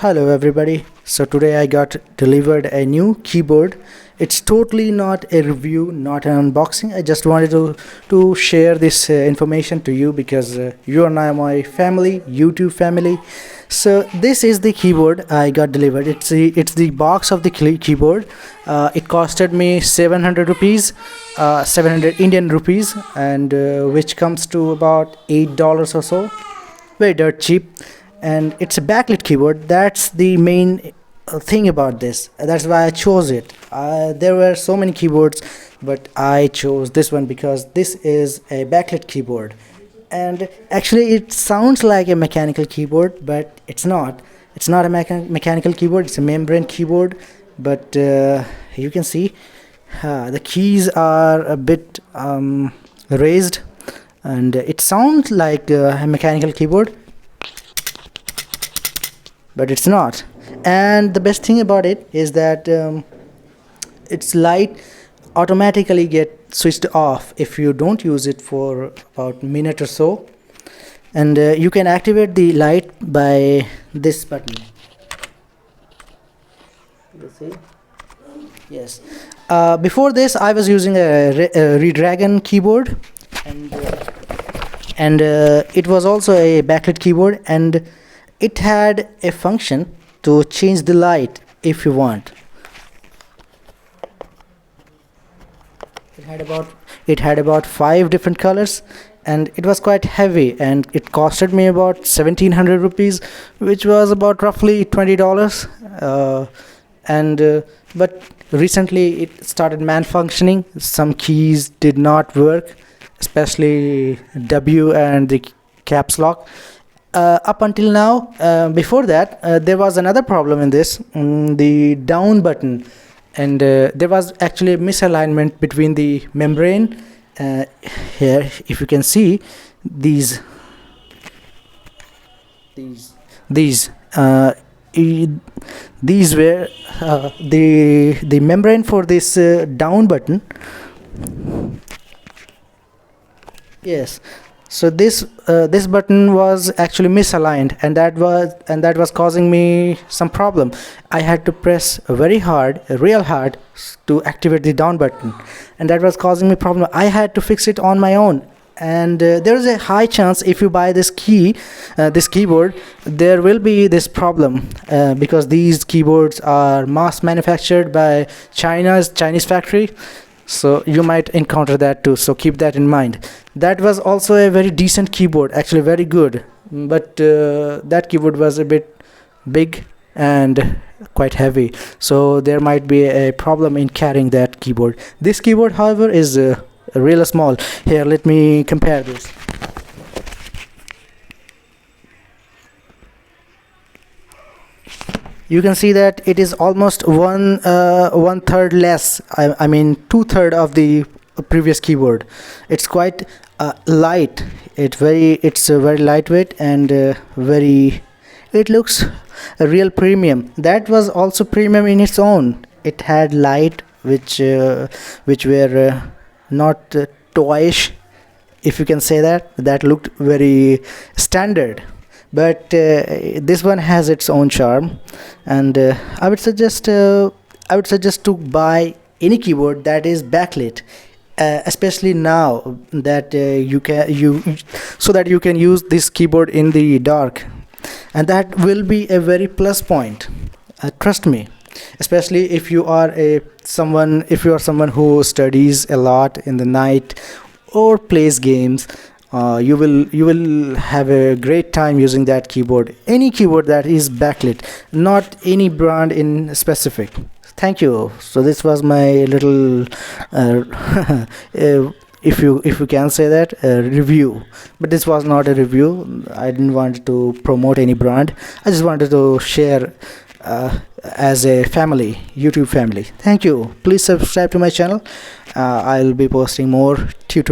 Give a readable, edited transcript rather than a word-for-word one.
Hello everybody. So today I got delivered a new keyboard. It's totally not a review, not an unboxing. I just wanted to share this information to you because you are now my family, YouTube family. So this is the keyboard I got delivered. It's the box of the keyboard. It costed me 700 rupees, 700 Indian rupees, and which comes to about $8 or so. Very dirt cheap, and it's a backlit keyboard. That's the main thing about this. That's why I chose it. There were so many keyboards, but I chose this one because this is a backlit keyboard. And actually it sounds like a mechanical keyboard, but it's not a mechanical keyboard. It's a membrane keyboard. But you can see the keys are a bit raised, and it sounds like a mechanical keyboard, but it's not. And the best thing about it is that its light automatically get switched off if you don't use it for about a minute or so. And you can activate the light by this button. You see? Yes. Before this I was using a Redragon keyboard, and it was also a backlit keyboard, and it had a function to change the light if you want. It had about 5 different colors, and it was quite heavy, and it costed me about 1700 rupees, which was about roughly $20. But recently it started malfunctioning. Some keys did not work, especially W and the caps lock. Up until now, before that, there was another problem in this, the down button, and there was actually a misalignment between the membrane. Here, if you can see, these were the membrane for this down button. Yes. So this button was actually misaligned, and that was causing me some problem. I had to press very hard, real hard, to activate the down button, and that was causing me problem. I had to fix it on my own. And there is a high chance if you buy this keyboard, there will be this problem, because these keyboards are mass manufactured by Chinese factory. So you might encounter that too, so keep that in mind. That was also a very decent keyboard, actually very good, but that keyboard was a bit big and quite heavy, so there might be a problem in carrying that keyboard. This keyboard, however, is real small. Here, let me compare this. You can see that it is almost one third less. I mean 2/3 of the previous keyboard. It's quite light. It's very lightweight, and it looks a real premium. That was also premium in its own. It had light which were not toyish, if you can say that. That looked very standard. But this one has its own charm, and I would suggest to buy any keyboard that is backlit, especially now that so that you can use this keyboard in the dark, and that will be a very plus point. Trust me, especially if you are someone who studies a lot in the night or plays games. You will have a great time using that keyboard. Any keyboard that is backlit, not any brand in specific. Thank you. So this was my little if you can say that, review. But this was not a review. I didn't want to promote any brand. I just wanted to share as a family, YouTube family. Thank you. Please subscribe to my channel. I'll be posting more tutorials.